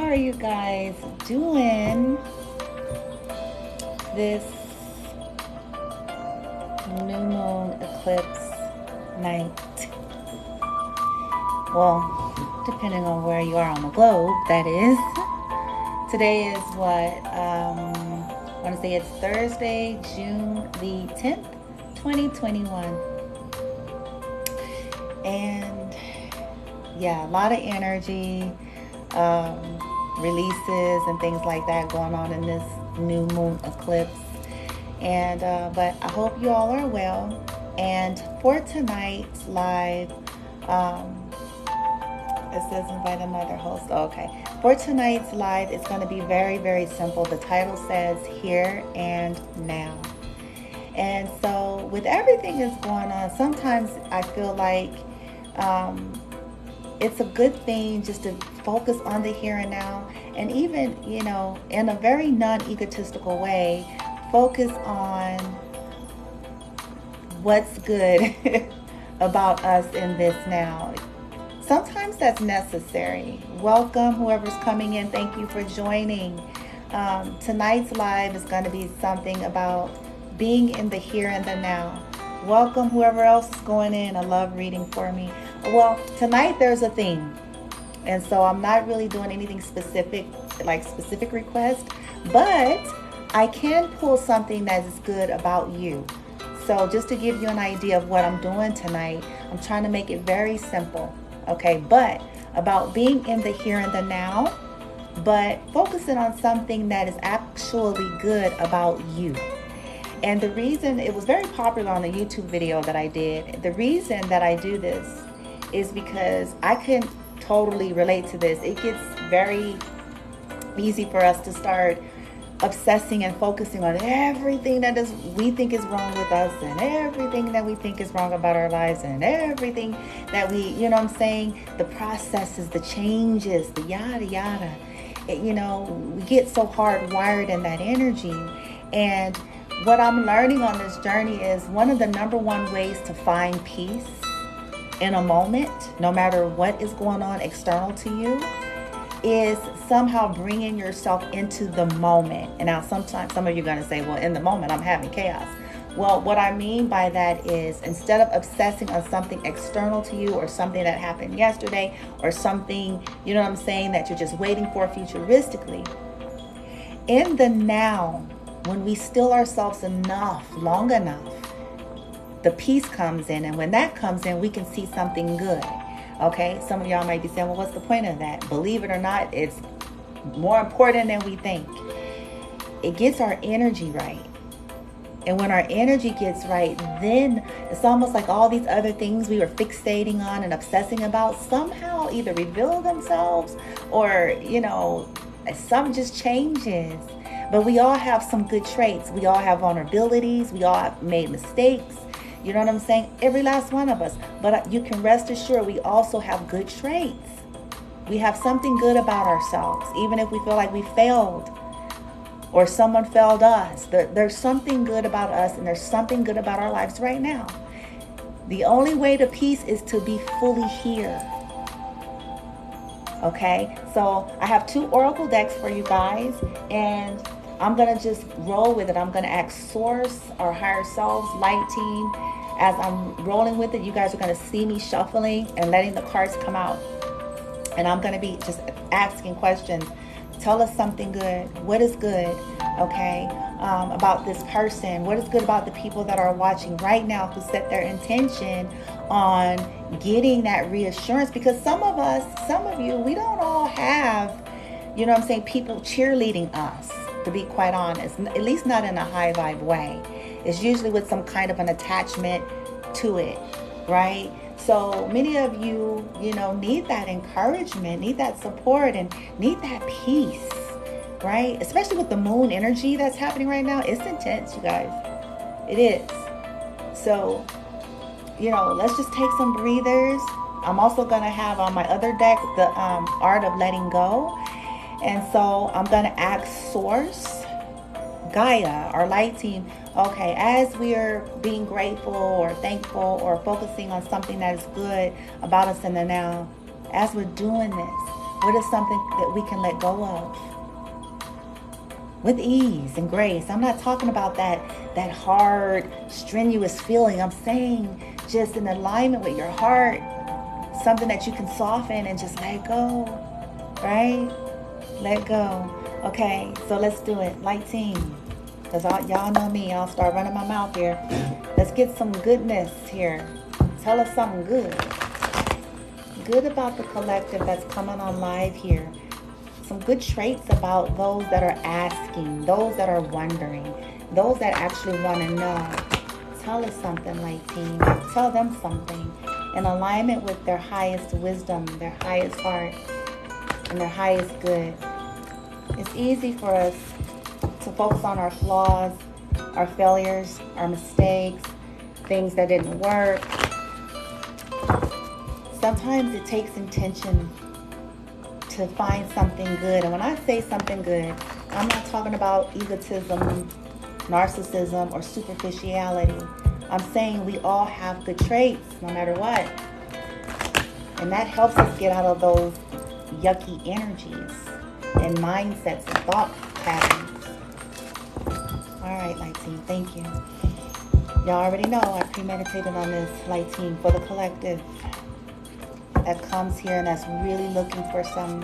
How are you guys doing this new moon eclipse night? Well, depending on where you are on the globe, that is. Today is what? I want to say it's Thursday, June the 10th, 2021. And yeah, a lot of energy, releases and things like that going on in this new moon eclipse. And but I hope you all are well. And for tonight's live, it says invite another host. Oh, okay. For tonight's live, it's going to be very, very simple. The title says Here and Now. And so with everything that's going on, sometimes I feel like it's a good thing just to focus on the here and now. And even, in a very non-egotistical way, focus on what's good about us in this now. Sometimes that's necessary. Welcome, whoever's coming in. Thank you for joining. Tonight's live is going to be something about being in the here and the now. Welcome, whoever else is going in. I love reading for me. Well, tonight there's a theme. And so I'm not really doing anything specific, like specific request, but I can pull something that is good about you. So just to give you an idea of what I'm doing tonight, I'm trying to make it very simple. Okay, but about being in the here and the now, but focusing on something that is actually good about you. And the reason it was very popular on the YouTube video that I did, the reason that I do this is because I can totally relate to this. It gets very easy for us to start obsessing and focusing on everything that we think is wrong with us, and everything that we think is wrong about our lives, and everything that we, the processes, the changes, the yada yada. We get so hardwired in that energy. And what I'm learning on this journey is one of the number one ways to find peace in a moment, no matter what is going on external to you, is somehow bringing yourself into the moment. And now sometimes some of you are going to say, well, in the moment I'm having chaos. Well, what I mean by that is instead of obsessing on something external to you or something that happened yesterday or something, that you're just waiting for futuristically, in the now, when we still ourselves long enough, the peace comes in. And when that comes in, we can see something good. Okay, some of y'all might be saying, well, what's the point of that? Believe it or not, it's more important than we think. It gets our energy right. And when our energy gets right, then it's almost like all these other things we were fixating on and obsessing about somehow either reveal themselves or, some just changes. But we all have some good traits. We all have vulnerabilities. We all have made mistakes. You know what I'm saying? Every last one of us. But you can rest assured we also have good traits. We have something good about ourselves, even if we feel like we failed or someone failed us. There's something good about us, and there's something good about our lives right now. The only way to peace is to be fully here. Okay? So I have 2 oracle decks for you guys, and I'm going to just roll with it. I'm going to ask Source, our higher selves, light team. As I'm rolling with it, you guys are going to see me shuffling and letting the cards come out. And I'm going to be just asking questions. Tell us something good. What is good, okay, about this person? What is good about the people that are watching right now who set their intention on getting that reassurance? Because some of you, we don't all have, people cheerleading us. To be quite honest, at least not in a high vibe way. It's usually with some kind of an attachment to it, right? So many of you, need that encouragement, need that support, and need that peace, right? Especially with the moon energy that's happening right now. It's intense, you guys. It is. So, let's just take some breathers. I'm also going to have on my other deck the art of letting go. And so I'm going to ask Source, Gaia, our light team, okay, as we are being grateful or thankful or focusing on something that is good about us in the now, as we're doing this, What is something that we can let go of with ease and grace? I'm not talking about that hard, strenuous feeling. I'm saying just in alignment with your heart, something that you can soften and just let go, right? Let go. Okay, so let's do it. Light team. Because y'all know me. I'll start running my mouth here. Let's get some goodness here. Tell us something good. Good about the collective that's coming on live here. Some good traits about those that are asking, those that are wondering, those that actually want to know. Tell us something, light team. Tell them something in alignment with their highest wisdom, their highest heart, and their highest good. It's easy for us to focus on our flaws, our failures, our mistakes, things that didn't work. Sometimes it takes intention to find something good. And when I say something good, I'm not talking about egotism, narcissism, or superficiality. I'm saying we all have good traits, no matter what. And that helps us get out of those yucky energies and mindsets and thought patterns. All right, light team, thank you. Y'all already know I premeditated on this, light team, for the collective that comes here and that's really looking for some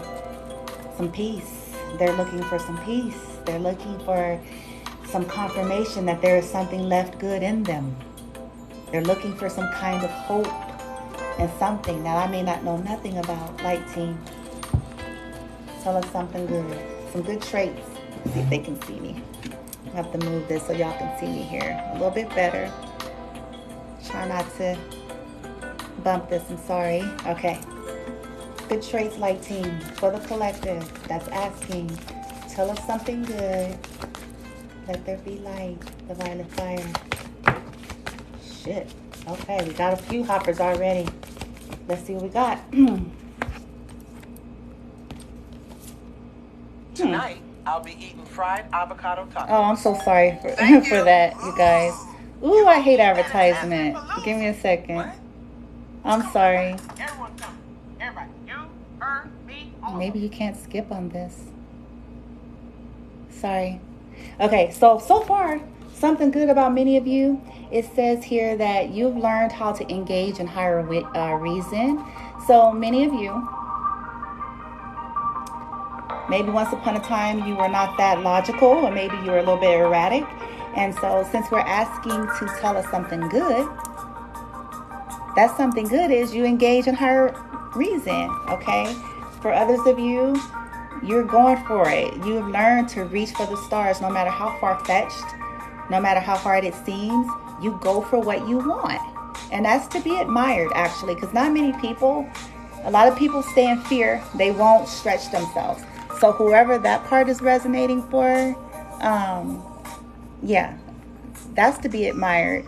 peace. They're looking for some peace. They're looking for some confirmation that there is something left good in them. They're looking for some kind of hope and something that I may not know nothing about. Light team, tell us something good. Some good traits. Let's see if they can see me. I have to move this so y'all can see me here a little bit better. Try not to bump this, I'm sorry. Okay. Good traits, light team, for the collective that's asking. Tell us something good. Let there be light, the violet fire. Shit. Okay, we got a few hoppers already. Let's see what we got. Tonight, I'll be eating fried avocado tacos. Oh, I'm so sorry for that, you guys. Ooh, I hate advertisement. Give me a second. What? I'm sorry. Everyone come. Everybody. You, her, me, all. Maybe you can't skip on this. Sorry. Okay, so far, something good about many of you. It says here that you've learned how to engage in higher reason. So many of you, maybe once upon a time you were not that logical, or maybe you were a little bit erratic. And so since we're asking to tell us something good, that something good is you engage in higher reason, okay? For others of you, you're going for it. You've learned to reach for the stars no matter how far-fetched, no matter how hard it seems. You go for what you want. And that's to be admired, actually, because not many people, a lot of people stay in fear. They won't stretch themselves. So whoever that part is resonating for, yeah, that's to be admired.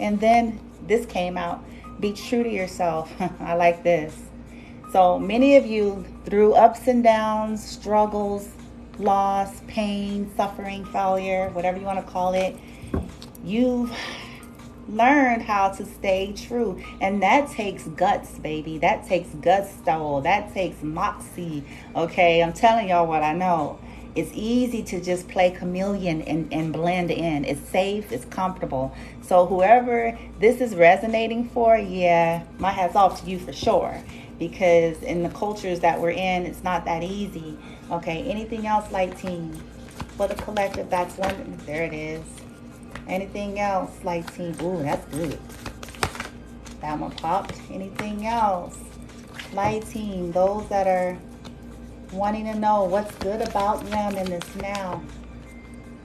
And then this came out. Be true to yourself. I like this. So many of you, through ups and downs, struggles, loss, pain, suffering, failure, whatever you want to call it, you've learned how to stay true. And that takes guts, baby. That takes gusto. That takes moxie. Okay, I'm telling y'all what I know. It's easy to just play chameleon and blend in. It's safe, it's comfortable. So whoever this is resonating for, yeah, my hat's off to you for sure. Because in the cultures that we're in, it's not that easy. Okay, anything else, light team? For the collective, that's one. There it is. Anything else, light team? Ooh, that's good. That one popped. Anything else? Light team, those that are wanting to know what's good about them in this now.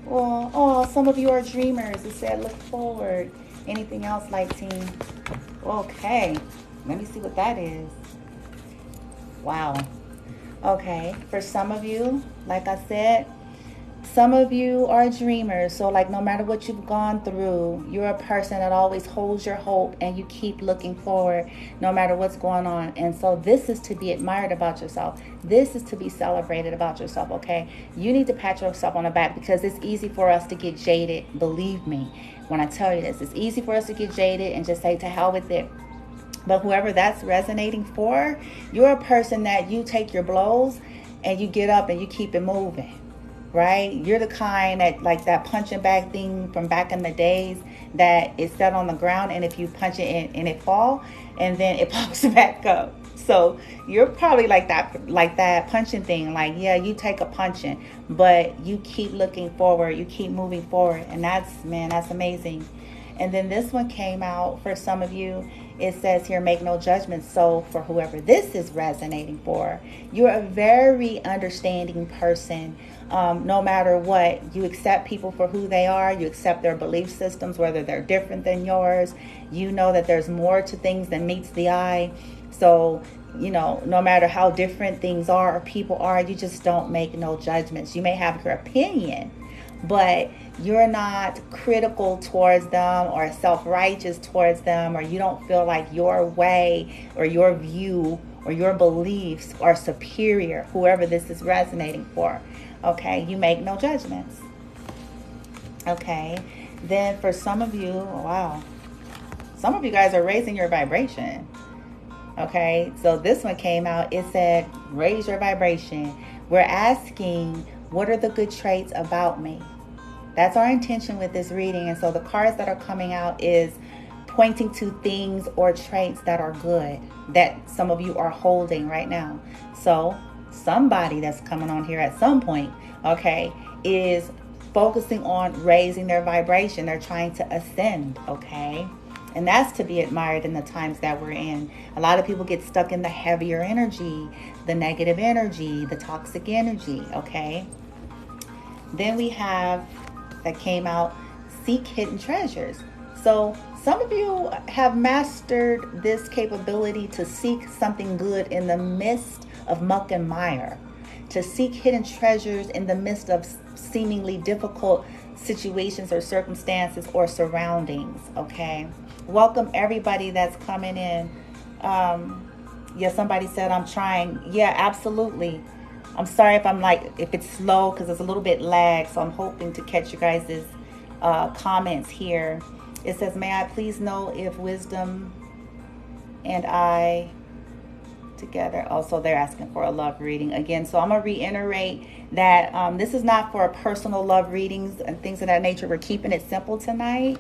Well, oh, some of you are dreamers. It said look forward. Anything else, light team? Okay, let me see what that is. Wow. Okay, for some of you, like I said, some of you are dreamers. So like no matter what you've gone through, you're a person that always holds your hope and you keep looking forward no matter what's going on. And so this is to be admired about yourself. This is to be celebrated about yourself, okay? You need to pat yourself on the back because it's easy for us to get jaded. Believe me when I tell you this. It's easy for us to get jaded and just say to hell with it. But whoever that's resonating for, you're a person that you take your blows and you get up and you keep it moving, right? You're the kind that, like that punching bag thing from back in the days, that is set on the ground, and if you punch it in, and it fall, and then it pops back up. So you're probably like that punching thing. Like, yeah, you take a punching, but you keep looking forward, you keep moving forward, and that's amazing. And then this one came out for some of you. It says here, make no judgments. So for whoever this is resonating for, you're a very understanding person. No matter what, you accept people for who they are. You accept their belief systems, whether they're different than yours. You know that there's more to things than meets the eye. So, no matter how different things are or people are, you just don't make no judgments. You may have your opinion, but you're not critical towards them or self-righteous towards them, or you don't feel like your way or your view or your beliefs are superior, whoever this is resonating for. Okay, you make no judgments. Okay, then for some of you, wow, some of you guys are raising your vibration. Okay, so this one came out. It said, raise your vibration. We're asking, what are the good traits about me? That's our intention with this reading. And so the cards that are coming out is pointing to things or traits that are good, that some of you are holding right now. So somebody that's coming on here at some point, okay, is focusing on raising their vibration. They're trying to ascend, okay? And that's to be admired in the times that we're in. A lot of people get stuck in the heavier energy, the negative energy, the toxic energy, okay? Then we have, that came out, seek hidden treasures. So some of you have mastered this capability to seek something good in the midst of muck and mire, to seek hidden treasures in the midst of seemingly difficult situations or circumstances or surroundings, okay? Welcome everybody that's coming in. Yeah, somebody said I'm trying. Yeah, absolutely. I'm sorry if it's slow because it's a little bit lag, so I'm hoping to catch you guys' comments here. It says, may I please know if wisdom and I together. Also, they're asking for a love reading again. So I'm going to reiterate that this is not for personal love readings and things of that nature. We're keeping it simple tonight,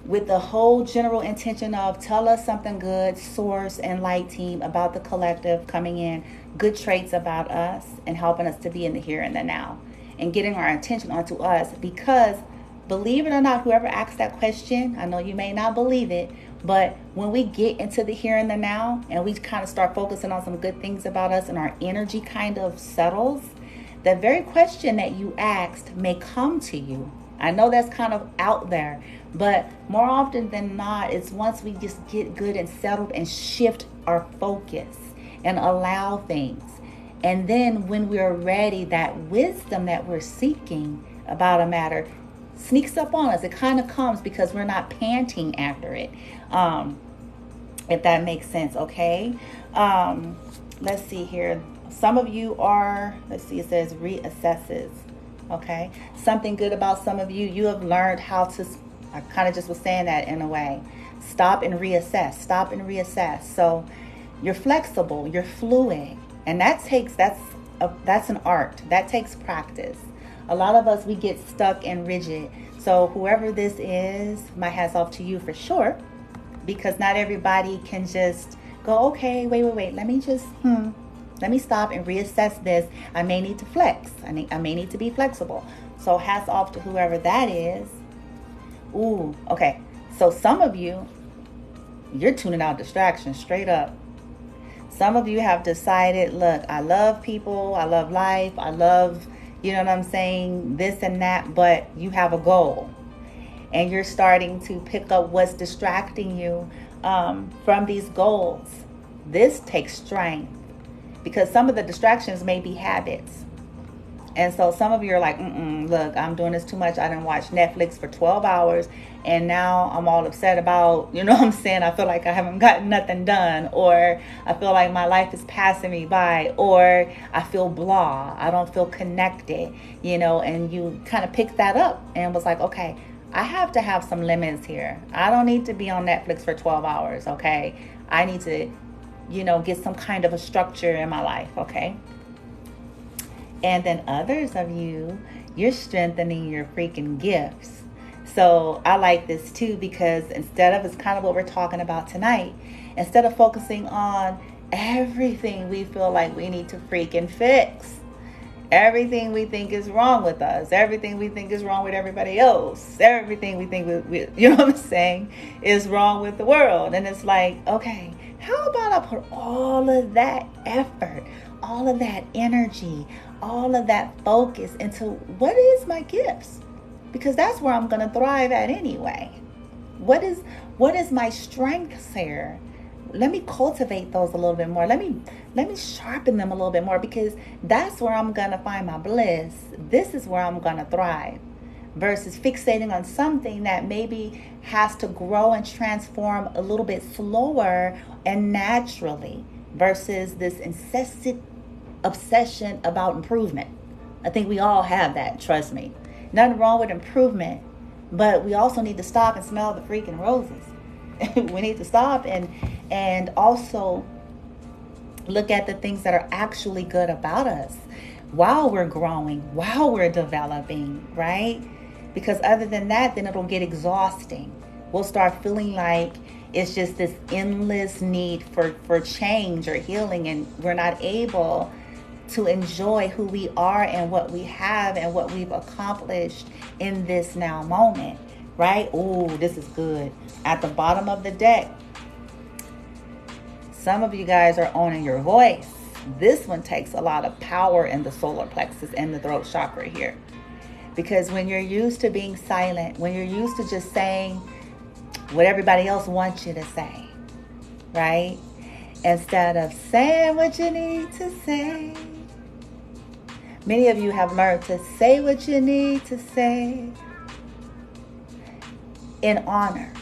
with the whole general intention of tell us something good, source and light team, about the collective coming in, good traits about us and helping us to be in the here and the now and getting our attention onto us. Because believe it or not, whoever asked that question, I know you may not believe it, but when we get into the here and the now and we kind of start focusing on some good things about us and our energy kind of settles, the very question that you asked may come to you. I know that's kind of out there, but more often than not, it's once we just get good and settled and shift our focus and allow things. And then when we're ready, that wisdom that we're seeking about a matter sneaks up on us. It kind of comes because we're not panting after it. If that makes sense, okay? Let's see here. Some of you are, let's see, it says reassesses. Okay, something good about some of you. You have learned how to, I kind of just was saying that in a way, stop and reassess, stop and reassess. So you're flexible, you're fluid, and that's an art. That takes practice. A lot of us, we get stuck and rigid. So whoever this is, my hat's off to you for sure, because not everybody can just go, okay, wait, let me stop and reassess this. I may need to flex. I may need to be flexible. So hats off to whoever that is. Ooh, okay. So some of you, you're tuning out distractions straight up. Some of you have decided, look, I love people, I love life, I love, you know what I'm saying, this and that, but you have a goal. And you're starting to pick up what's distracting you from these goals. This takes strength, because some of the distractions may be habits. And so some of you are like, look, I'm doing this too much. I didn't watch Netflix for 12 hours. And now I'm all upset about, you know what I'm saying? I feel like I haven't gotten nothing done. Or I feel like my life is passing me by. Or I feel blah. I don't feel connected, and you kind of pick that up and was like, okay, I have to have some limits here. I don't need to be on Netflix for 12 hours, okay? I need to, get some kind of a structure in my life, okay? And then others of you, you're strengthening your freaking gifts. So I like this too, because instead of, it's kind of what we're talking about tonight, instead of focusing on everything we feel like we need to freaking fix, everything we think is wrong with us, everything we think is wrong with everybody else, everything we think we you know what I'm saying, is wrong with the world. And it's like, okay, how about I put all of that effort, all of that energy, all of that focus into what is my gifts? Because that's where I'm going to thrive at anyway. What is my strengths here? Let me cultivate those a little bit more. Let me sharpen them a little bit more, because that's where I'm going to find my bliss. This is where I'm going to thrive, versus fixating on something that maybe has to grow and transform a little bit slower and naturally, versus this incessant obsession about improvement. I think we all have that, trust me. Nothing wrong with improvement, but we also need to stop and smell the freaking roses. We need to stop and also look at the things that are actually good about us while we're growing, while we're developing, right? Because other than that, then it'll get exhausting. We'll start feeling like it's just this endless need for change or healing, and we're not able to enjoy who we are and what we have and what we've accomplished in this now moment, right? Ooh, this is good. At the bottom of the deck, some of you guys are owning your voice. This one takes a lot of power in the solar plexus and the throat chakra here. Because when you're used to being silent, when you're used to just saying what everybody else wants you to say, right? Instead of saying what you need to say. Many of you have learned to say what you need to say in honor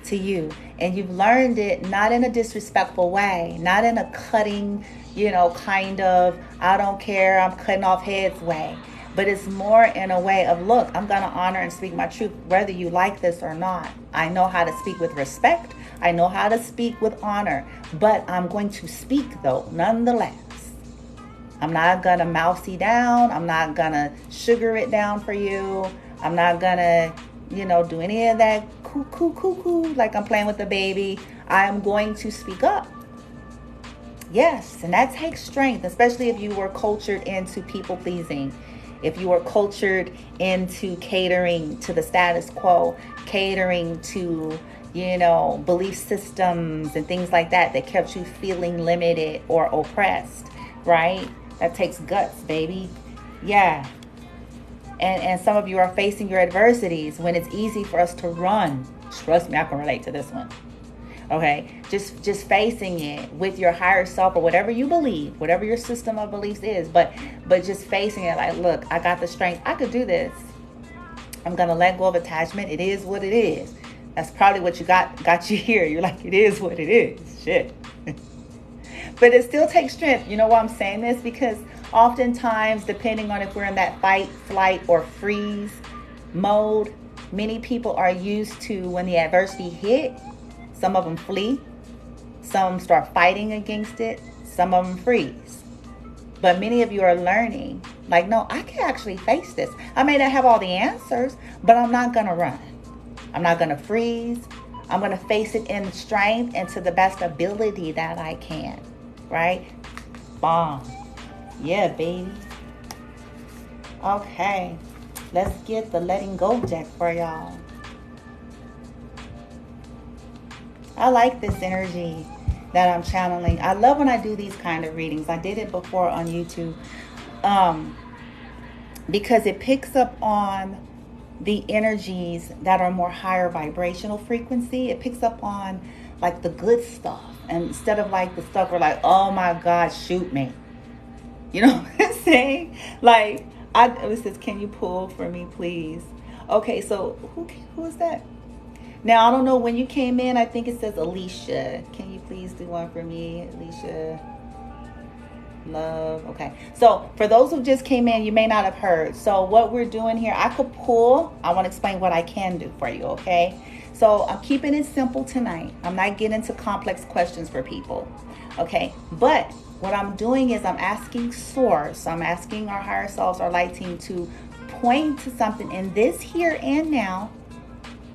to you. And you've learned it not in a disrespectful way, not in a cutting, kind of, I don't care, I'm cutting off heads way. But it's more in a way of, look, I'm going to honor and speak my truth, whether you like this or not. I know how to speak with respect. I know how to speak with honor. But I'm going to speak, though, nonetheless. I'm not going to mousy down. I'm not going to sugar it down for you. I'm not going to, do any of that coo, like I'm playing with a baby. I'm going to speak up. Yes, and that takes strength, especially if you were cultured into people pleasing. If you were cultured into catering to the status quo, catering to, belief systems and things like that kept you feeling limited or oppressed, right? That takes guts, baby. Yeah. And some of you are facing your adversities when it's easy for us to run. Trust me, I can relate to this one. Okay, just facing it with your higher self or whatever you believe, whatever your system of beliefs is, but just facing it like, look, I got the strength. I could do this. I'm going to let go of attachment. It is what it is. That's probably what you got you here. You're like, it is what it is. Shit. But it still takes strength. You know why I'm saying this? Because oftentimes, depending on if we're in that fight, flight, or freeze mode, many people are used to when the adversity hit, some of them flee, some start fighting against it, some of them freeze. But many of you are learning, like, no, I can actually face this. I may not have all the answers, but I'm not going to run. I'm not going to freeze. I'm going to face it in strength and to the best ability that I can. Right? Bomb. Yeah, baby. Okay. Let's get the letting go deck for y'all. I like this energy that I'm channeling. I love when I do these kind of readings. I did it before on YouTube. Because it picks up on the energies that are more higher vibrational frequency. It picks up on like the good stuff. And instead of like the stuff we're like, oh my God, shoot me. You know what I'm saying? Like, it says, can you pull for me, please? Okay, so who is that? Now, I don't know when you came in. I think it says Alicia. Can you please do one for me, Alicia? love. Okay. So for those who just came in, you may not have heard. So what we're doing here, I could pull. I want to explain what I can do for you. Okay. So I'm keeping it simple tonight. I'm not getting into complex questions for people. Okay. But what I'm doing is I'm asking source. I'm asking our higher selves, our light team, to point to something in this here and now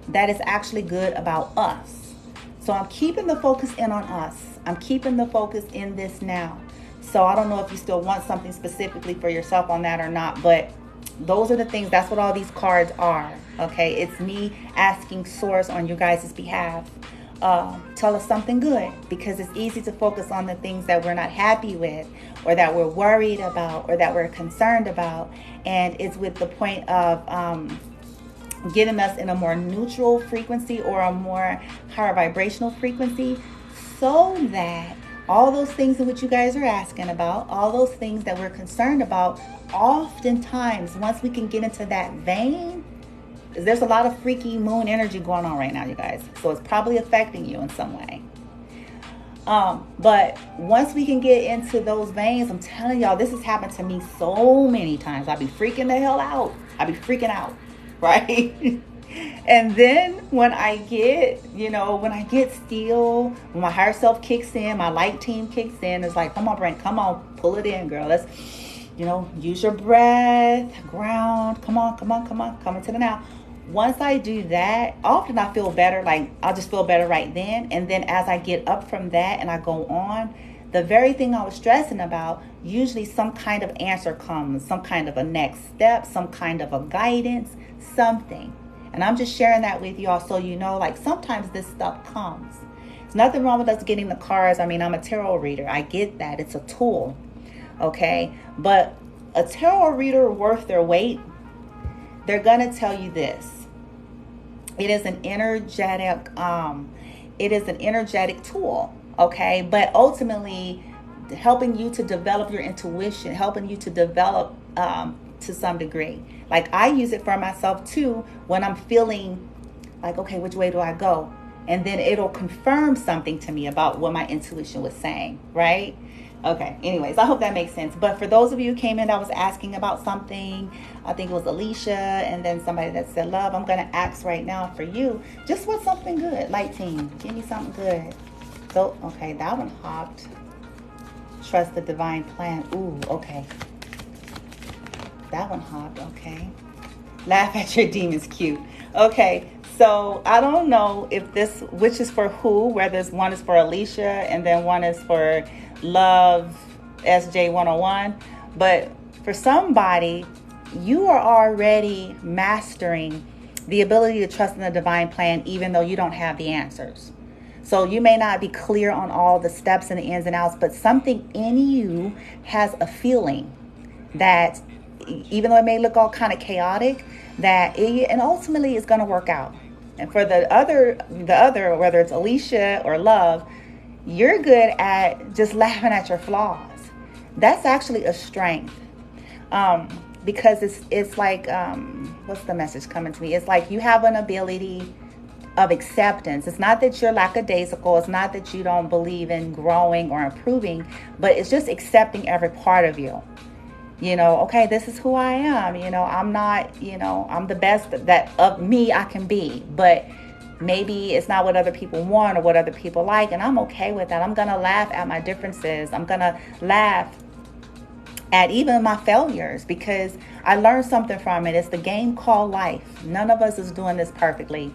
that is actually good about us. So I'm keeping the focus in on us. I'm keeping the focus in this now. So I don't know if you still want something specifically for yourself on that or not, but those are the things. That's what all these cards are. Okay, it's me asking source on you guys' behalf. Tell us something good, because it's easy to focus on the things that we're not happy with, or that we're worried about, or that we're concerned about. And it's with the point of getting us in a more neutral frequency or a more higher vibrational frequency, so that all those things in which you guys are asking about, all those things that we're concerned about, oftentimes, once we can get into that vein, there's a lot of freaky moon energy going on right now, you guys. So it's probably affecting you in some way. But once we can get into those veins, I'm telling y'all, this has happened to me so many times. I be freaking the hell out. I be freaking out, right? And then when I get still, when my higher self kicks in, my light team kicks in, it's like, come on, Brent, come on, pull it in, girl. Let's, use your breath, ground. Come on, come into the now. Once I do that, often I feel better. Like, I'll just feel better right then. And then as I get up from that and I go on, the very thing I was stressing about, usually some kind of answer comes, some kind of a next step, some kind of a guidance, something. And I'm just sharing that with y'all so you know, like, sometimes this stuff comes. There's nothing wrong with us getting the cards. I mean, I'm a tarot reader. I get that. It's a tool. Okay? But a tarot reader worth their weight, they're going to tell you this. It is an energetic tool. Okay? But ultimately, helping you to develop your intuition, helping you to develop to some degree. Like, I use it for myself too when I'm feeling like, okay, which way do I go? And then it'll confirm something to me about what my intuition was saying, right? Okay, anyways, I hope that makes sense. But for those of you who came in that was asking about something, I think it was Alicia and then somebody that said love, I'm going to ask right now for you, just what's something good? Light team, give me something good. So, okay, that one hopped. Trust the divine plan. Ooh, okay. That one hopped, okay. Laugh at your demons, cute. Okay, so I don't know if which is for who, whether one is for Alicia and then one is for Love SJ 101. But for somebody, you are already mastering the ability to trust in the divine plan, even though you don't have the answers. So you may not be clear on all the steps and the ins and outs, but something in you has a feeling that, even though it may look all kind of chaotic, and ultimately it's going to work out. And for the other, whether it's Alicia or Love, you're good at just laughing at your flaws. That's actually a strength. Because it's like, what's the message coming to me? It's like you have an ability of acceptance. It's not that you're lackadaisical. It's not that you don't believe in growing or improving, but it's just accepting every part of you. Okay, this is who I am. I'm not, I'm the best that of me I can be, but maybe it's not what other people want or what other people like, and I'm okay with that. I'm going to laugh at my differences. I'm going to laugh at even my failures, because I learned something from it. It's the game called life. None of us is doing this perfectly.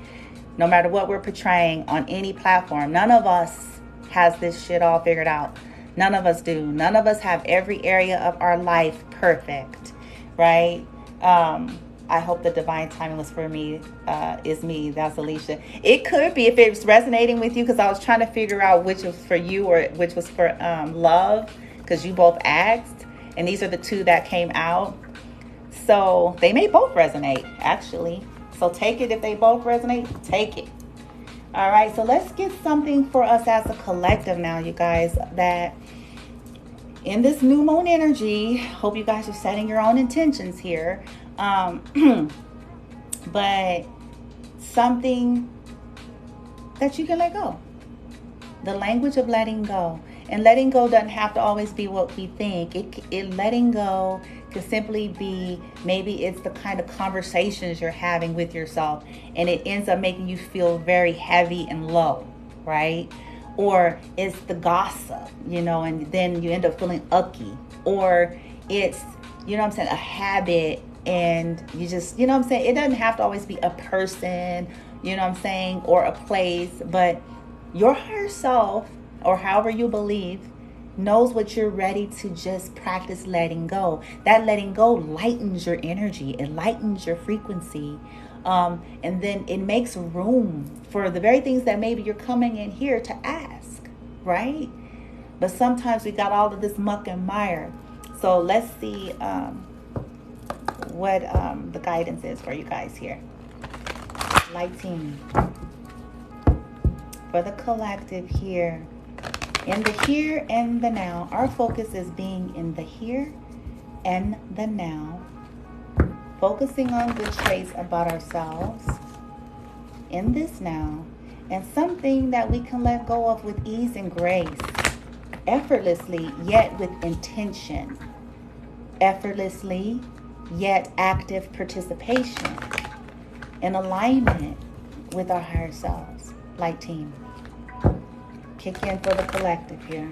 No matter what we're portraying on any platform, none of us has this shit all figured out. None of us do. None of us have every area of our life perfect, right? I hope the divine timing was for me, is me. That's Alicia. It could be if it's resonating with you, because I was trying to figure out which was for you or which was for Love, because you both asked, and these are the two that came out. So they may both resonate, actually. So take it if they both resonate. Take it. All right, so let's get something for us as a collective now, you guys, that in this new moon energy, hope you guys are setting your own intentions here. But something that you can let go. The language of letting go. And letting go doesn't have to always be what we think. It letting go could simply be, maybe it's the kind of conversations you're having with yourself and it ends up making you feel very heavy and low, right? Or it's the gossip, and then you end up feeling ucky. Or it's, a habit, and you just, it doesn't have to always be a person, or a place, but your higher self, or however you believe, knows what you're ready to just practice letting go. That letting go lightens your energy. It lightens your frequency. And then it makes room for the very things that maybe you're coming in here to ask, right? But sometimes we got all of this muck and mire. So let's see what the guidance is for you guys here. Lighting. For the collective here. In the here and the now. Our focus is being in the here and the now. Focusing on good traits about ourselves in this now, and something that we can let go of with ease and grace, effortlessly yet with intention, effortlessly yet active participation, in alignment with our higher selves. Light team, kick in for the collective here,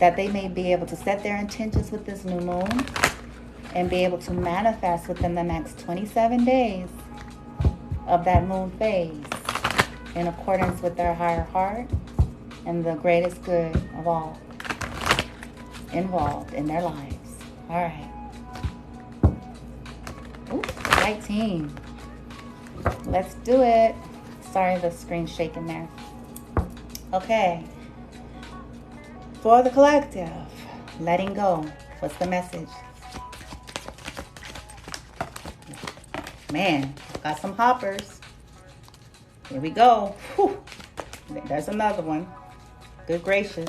that they may be able to set their intentions with this new moon and be able to manifest within the next 27 days of that moon phase in accordance with their higher heart and the greatest good of all involved in their lives. All right. Ooh, light team. Let's do it. Sorry, the screen's shaking there. Okay. For the collective, letting go. What's the message? Man, got some hoppers. Here we go. Whew. There's another one. Good gracious.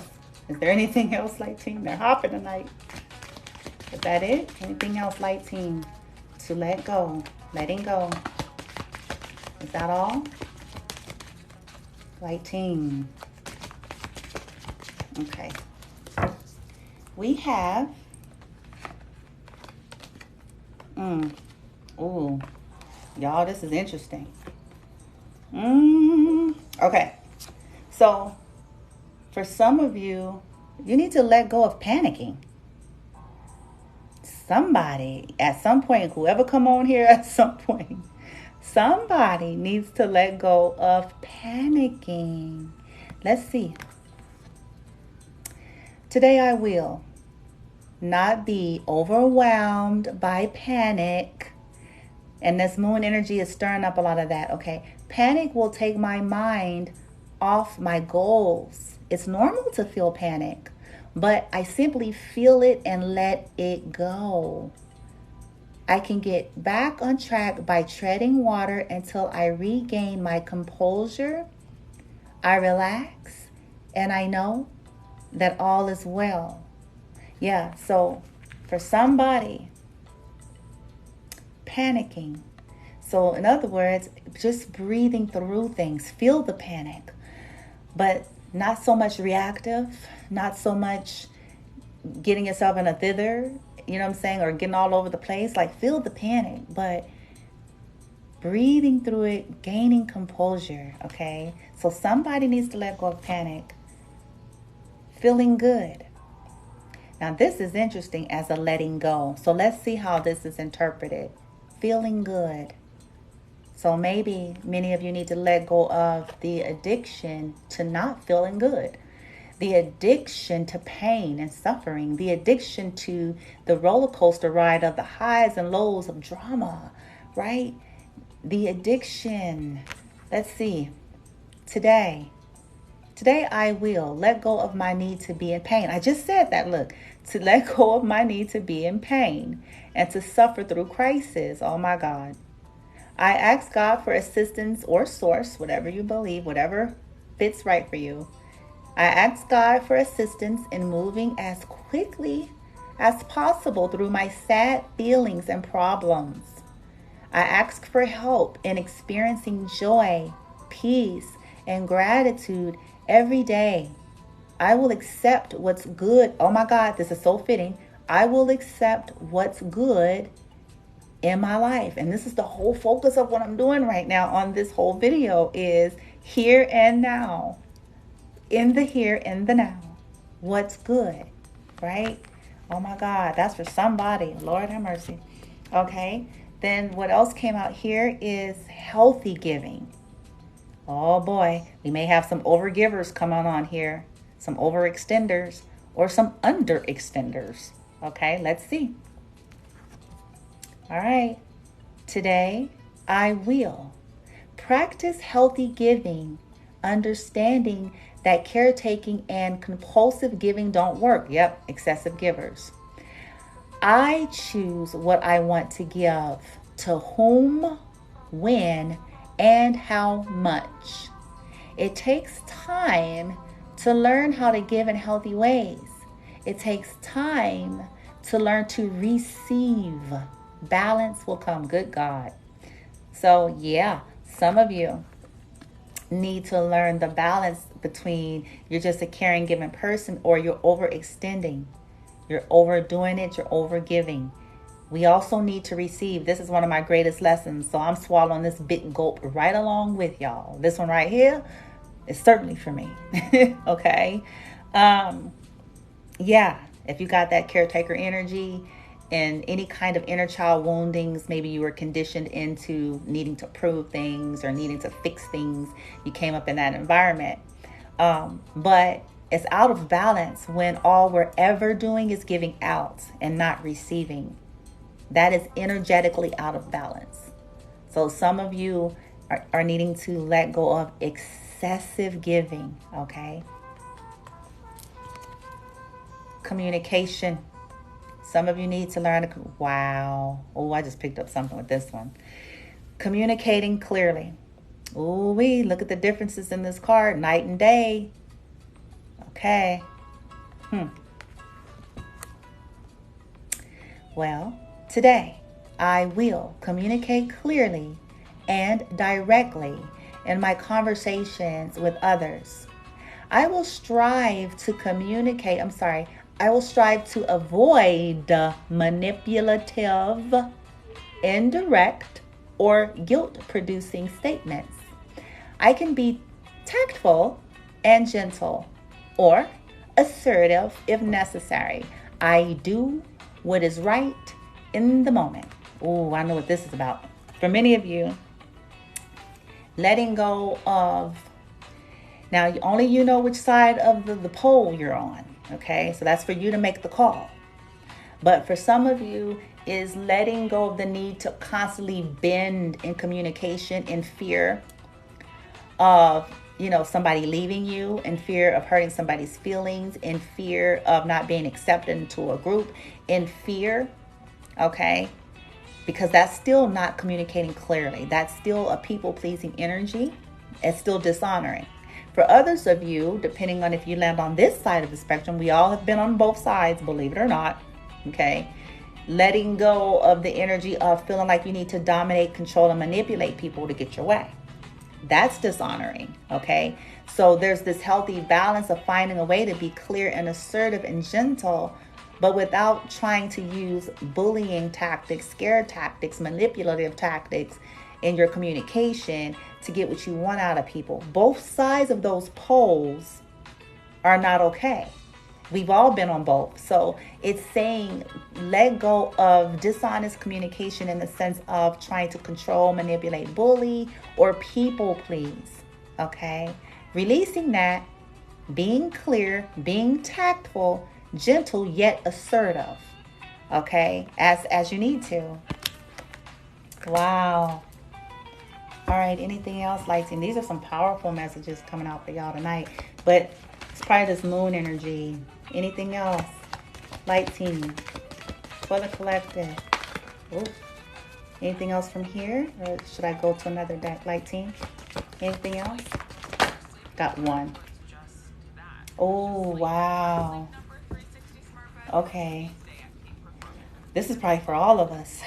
Is there anything else, light team? They're hopping tonight. Is that it? Anything else, light team? To let go. Letting go. Is that all? Light team. Okay. We have... Ooh. Y'all, this is interesting. Okay. So, for some of you, you need to let go of panicking. Somebody, at some point, whoever come on here at some point, somebody needs to let go of panicking. Let's see. Today I will not be overwhelmed by panic. And this moon energy is stirring up a lot of that, okay? Panic will take my mind off my goals. It's normal to feel panic, but I simply feel it and let it go. I can get back on track by treading water until I regain my composure. I relax, and I know that all is well. Yeah, so for somebody, panicking. So in other words, just breathing through things. Feel the panic, but not so much reactive, not so much getting yourself in a thither, you know what I'm saying, or getting all over the place. Like, feel the panic, but breathing through it, gaining composure, okay? So somebody needs to let go of panic. Feeling good. Now this is interesting as a letting go. So let's see how this is interpreted. Feeling good. So maybe many of you need to let go of the addiction to not feeling good. The addiction to pain and suffering. The addiction to the roller coaster ride of the highs and lows of drama, right? The addiction. Let's see. Today I will let go of my need to be in pain. I just said that, look. To let go of my need to be in pain and to suffer through crisis. Oh my God. I ask God for assistance or source, whatever you believe, whatever fits right for you. I ask God for assistance in moving as quickly as possible through my sad feelings and problems. I ask for help in experiencing joy, peace, and gratitude every day I will accept what's good. Oh my God, this is so fitting. I will accept what's good in my life. And this is the whole focus of what I'm doing right now on this whole video is here and now. In the here and the now. What's good, right? Oh my God, that's for somebody. Lord have mercy. Okay, then what else came out here is healthy giving. Oh boy, we may have some overgivers coming on here, some overextenders or some underextenders. Okay, let's see. All right, today I will practice healthy giving, understanding that caretaking and compulsive giving don't work. Yep, excessive givers. I choose what I want to give, to whom, when, and how much. It takes time to learn how to give in healthy ways. It takes time to learn to receive. Balance will come, good God. So yeah, some of you need to learn the balance between you're just a caring, giving person or you're overextending. You're overdoing it, you're overgiving. We also need to receive. This is one of my greatest lessons. So I'm swallowing this big gulp right along with y'all. This one right here is certainly for me. Okay. Yeah, if you got that caretaker energy and any kind of inner child woundings, maybe you were conditioned into needing to prove things or needing to fix things, you came up in that environment. But it's out of balance when all we're ever doing is giving out and not receiving. That is energetically out of balance. So some of you are needing to let go of excessive giving, okay? Communication. Some of you need to learn to, wow. Oh, I just picked up something with this one. Communicating clearly. Ooh, look at the differences in this card, night and day. Okay. Well, today I will communicate clearly and directly in my conversations with others. I will strive to avoid manipulative, indirect, or guilt-producing statements. I can be tactful and gentle, or assertive if necessary. I do what is right in the moment. Oh, I know what this is about. For many of you, letting go of, now only you know which side of the pole you're on, okay? So that's for you to make the call. But for some of you, is letting go of the need to constantly bend in communication in fear of somebody leaving you, in fear of hurting somebody's feelings, in fear of not being accepted into a group, in fear, okay? Because that's still not communicating clearly. That's still a people-pleasing energy. It's still dishonoring. For others of you, depending on if you land on this side of the spectrum, we all have been on both sides, believe it or not, okay? Letting go of the energy of feeling like you need to dominate, control, and manipulate people to get your way. That's dishonoring, okay? So there's this healthy balance of finding a way to be clear and assertive and gentle, but without trying to use bullying tactics, scare tactics, manipulative tactics in your communication to get what you want out of people. Both sides of those poles are not okay. We've all been on both. So it's saying let go of dishonest communication in the sense of trying to control, manipulate, bully, or people please. Okay? Releasing that, being clear, being tactful, gentle yet assertive. Okay? As you need to. Wow. All right, anything else, light team? These are some powerful messages coming out for y'all tonight. But it's probably this moon energy. Anything else? Light team. For the collective. Ooh. Anything else from here? Or should I go to another deck, light team? Anything else? Got one. Oh, wow. Okay. This is probably for all of us.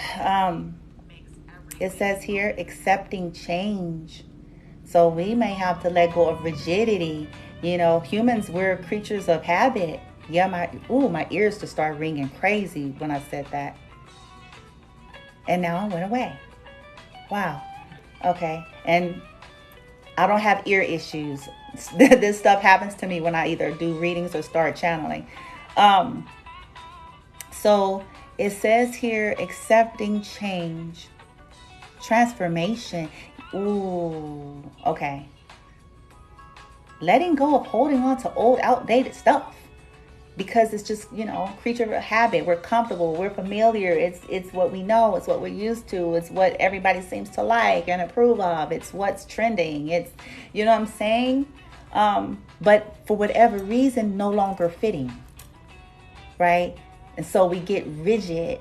It says here, accepting change. So we may have to let go of rigidity Humans, we're creatures of habit. Yeah, my ears just started ringing crazy when I said that. And now it went away. Wow. Okay. And I don't have ear issues. This stuff happens to me when I either do readings or start channeling. So it says here, accepting change, transformation. Ooh, okay. Letting go of holding on to old, outdated stuff. Because it's just, creature of habit. We're comfortable. We're familiar. It's what we know. It's what we're used to. It's what everybody seems to like and approve of. It's what's trending. It's, you know what I'm saying? But for whatever reason, no longer fitting. Right? And so we get rigid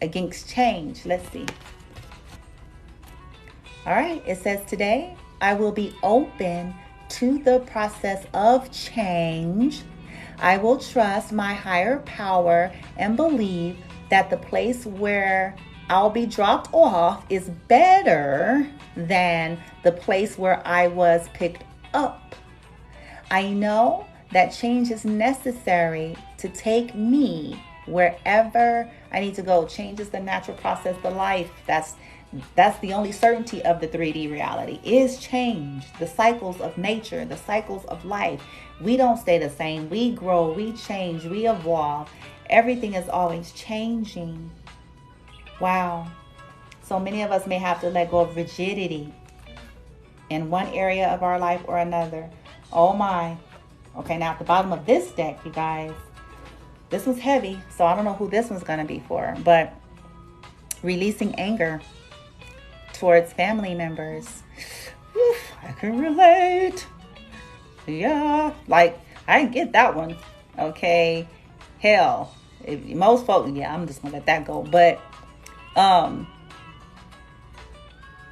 against change. Let's see. All right. It says, today, I will be open to the process of change. I will trust my higher power and believe that the place where I'll be dropped off is better than the place where I was picked up. I know that change is necessary to take me wherever I need to go. Change is the natural process of life. That's the only certainty of the 3D reality is change. The cycles of nature, the cycles of life. We don't stay the same. We grow, we change, we evolve. Everything is always changing. Wow. So many of us may have to let go of rigidity in one area of our life or another. Oh my. Okay, now at the bottom of this deck, you guys, this was heavy, so I don't know who this one's going to be for, but releasing anger towards family members. Oof, I can relate. Yeah, like I didn't get that one. Okay, hell, most folks, yeah, I'm just gonna let that go. But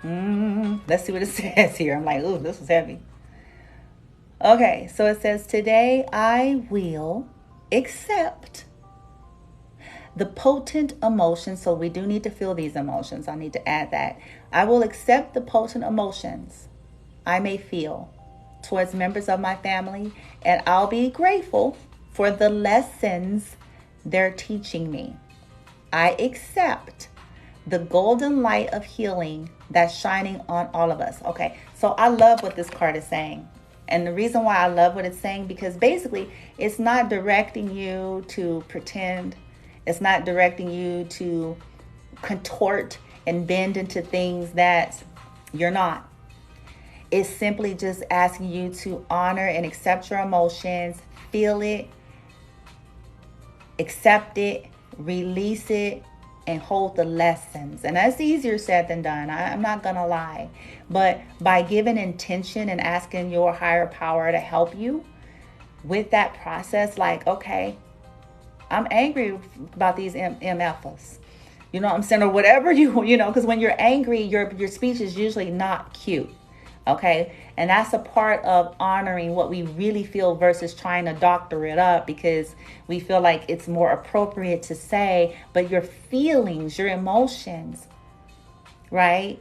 let's see what it says here. I'm like, ooh, this is heavy. Okay, so it says, today I will accept the potent emotions. So we do need to feel these emotions. I need to add that. I will accept the potent emotions I may feel towards members of my family, and I'll be grateful for the lessons they're teaching me. I accept the golden light of healing that's shining on all of us. Okay, so I love what this card is saying. And the reason why I love what it's saying, because basically it's not directing you to pretend. It's not directing you to contort and bend into things that you're not. It's simply just asking you to honor and accept your emotions, feel it, accept it, release it, and hold the lessons. And that's easier said than done. I'm not going to lie. But by giving intention and asking your higher power to help you with that process, like, okay, I'm angry about these MFs. You know what I'm saying? Or whatever because when you're angry, your speech is usually not cute. Okay. And that's a part of honoring what we really feel versus trying to doctor it up because we feel like it's more appropriate to say, but your feelings, your emotions, right?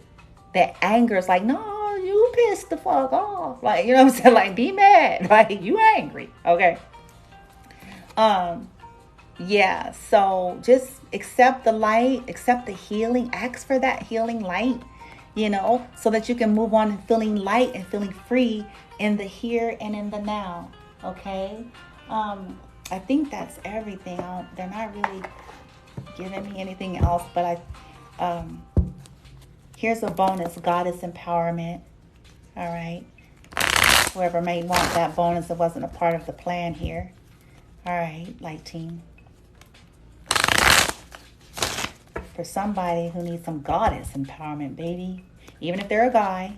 That anger is like, no, you pissed the fuck off. Like, you know what I'm saying? Like, be mad. Like, you angry. Okay. Yeah. So just accept the light, accept the healing, ask for that healing light. So that you can move on and feeling light and feeling free in the here and in the now. Okay. I think that's everything. They're not really giving me anything else, but here's a bonus, goddess empowerment. All right. Whoever may want that bonus, it wasn't a part of the plan here. All right, light team. For somebody who needs some goddess empowerment, baby. Even if they're a guy,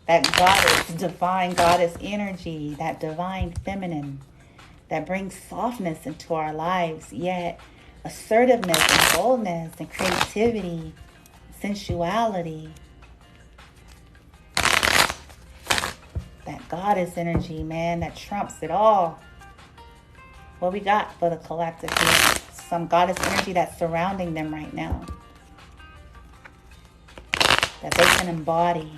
that goddess, divine goddess energy, that divine feminine that brings softness into our lives, yet assertiveness and boldness and creativity, sensuality. That goddess energy, man, that trumps it all. What we got for the collective here? Some goddess energy that's surrounding them right now that they can embody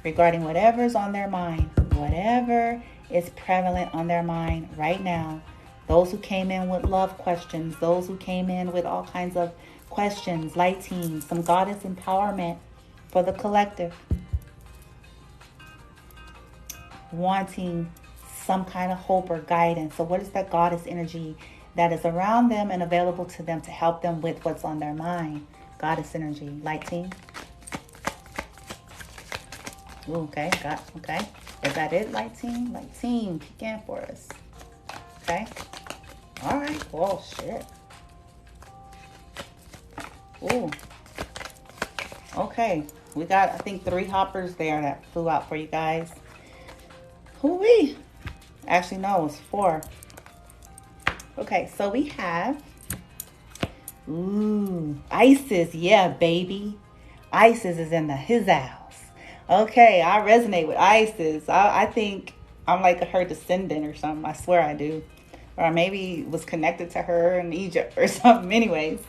regarding whatever's on their mind, whatever is prevalent on their mind right now. Those who came in with love questions, those who came in with all kinds of questions, light team, some goddess empowerment for the collective, wanting some kind of hope or guidance. So what is that goddess energy that is around them and available to them to help them with what's on their mind? Goddess energy, light team. Ooh, okay, okay. Is that it, light team? Light team, kick in for us. Okay. All right. Oh, shit. Ooh. Okay. We got, I think, 3 hoppers there that flew out for you guys. Hoo-wee. Actually, no, it's 4. Okay, so we have, Isis. Yeah, baby. Isis is in his house. Okay, I resonate with Isis. I think I'm like her descendant or something. I swear I do. Or maybe was connected to her in Egypt or something. Anyways,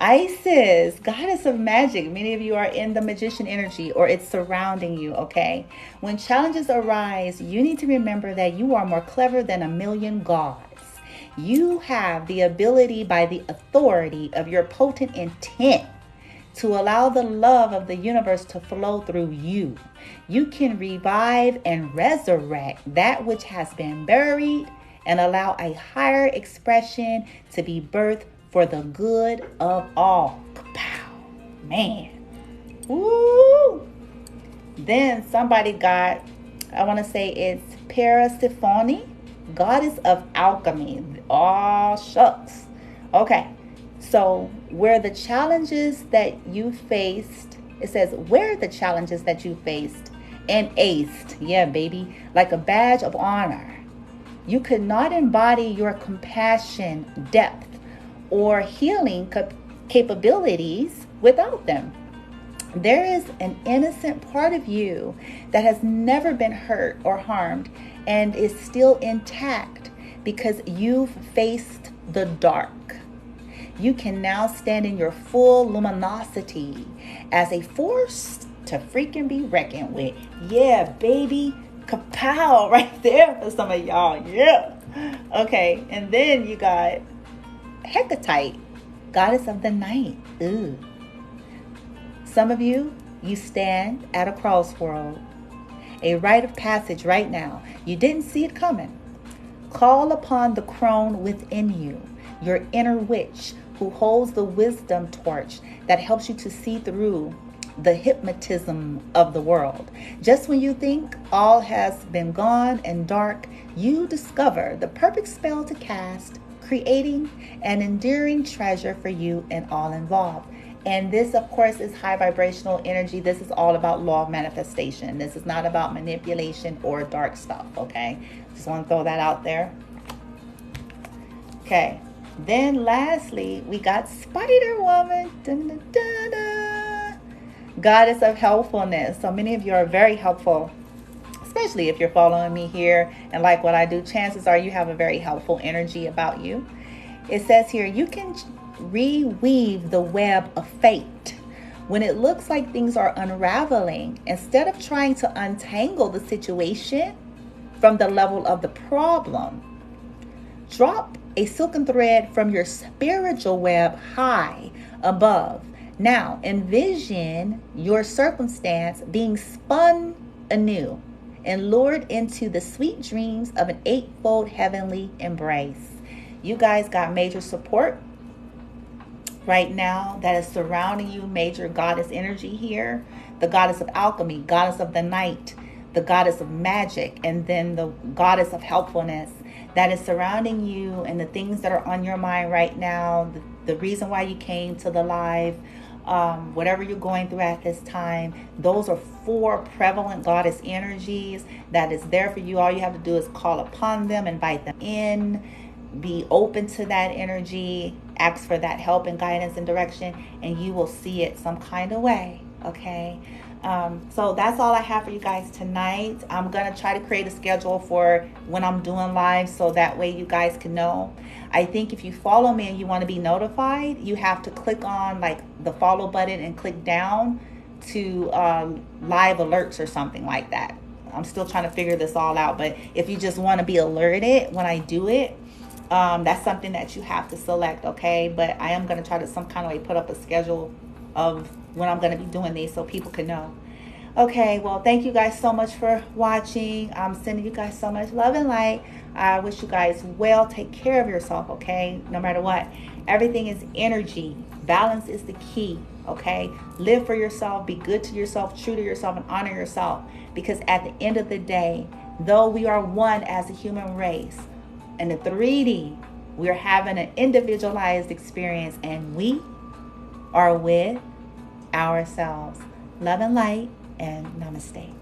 Isis, goddess of magic. Many of you are in the magician energy or it's surrounding you, okay? When challenges arise, you need to remember that you are more clever than a million gods. You have the ability by the authority of your potent intent to allow the love of the universe to flow through you. You can revive and resurrect that which has been buried and allow a higher expression to be birthed for the good of all. Kapow. Man. Woo! Then somebody got, I want to say it's Persephone, goddess of alchemy. Oh, shucks. Okay. So where the challenges that you faced, it says where the challenges that you faced and aced, yeah, baby, like a badge of honor. You could not embody your compassion, depth, or healing capabilities without them. There is an innocent part of you that has never been hurt or harmed and is still intact because you've faced the dark. You can now stand in your full luminosity as a force to freaking be reckoned with. Yeah, baby. Kapow right there for some of y'all. Yeah. Okay. And then you got Hecate, goddess of the night. Ooh. Some of you stand at a crossroad, a rite of passage right now. You didn't see it coming. Call upon the crone within you, your inner witch, who holds the wisdom torch that helps you to see through the hypnotism of the world. Just when you think all has been gone and dark, you discover the perfect spell to cast, creating an enduring treasure for you and all involved. And this, of course, is high vibrational energy. This is all about law of manifestation. This is not about manipulation or dark stuff, okay? Just want to throw that out there. Okay. Then lastly, we got Spider Woman, dun, dun, dun, dun. Goddess of helpfulness. So many of you are very helpful, especially if you're following me here and like what I do. Chances are you have a very helpful energy about you. It says here, you can reweave the web of fate. When it looks like things are unraveling, instead of trying to untangle the situation from the level of the problem, drop a silken thread from your spiritual web high above. Now, envision your circumstance being spun anew and lured into the sweet dreams of an eightfold heavenly embrace. You guys got major support right now that is surrounding you, major goddess energy here. The goddess of alchemy, goddess of the night, the goddess of magic, and then the goddess of helpfulness that is surrounding you and the things that are on your mind right now, the reason why you came to the live, whatever you're going through at this time. Those are 4 prevalent goddess energies that is there for you. All you have to do is call upon them, invite them in, be open to that energy, ask for that help and guidance and direction, and you will see it some kind of way. Okay. So that's all I have for you guys tonight. I'm going to try to create a schedule for when I'm doing live so that way you guys can know. I think if you follow me and you want to be notified, you have to click on like the follow button and click down to live alerts or something like that. I'm still trying to figure this all out. But if you just want to be alerted when I do it, that's something that you have to select, okay? But I am going to try to some kind of way put up a schedule of when I'm going to be doing these so people can know. Okay, well, thank you guys so much for watching. I'm sending you guys so much love and light. I wish you guys well. Take care of yourself, okay? No matter what. Everything is energy. Balance is the key, okay? Live for yourself. Be good to yourself, true to yourself, and honor yourself. Because at the end of the day, though we are one as a human race, in the 3D, we're having an individualized experience, and we are with ourselves. Love and light, and namaste.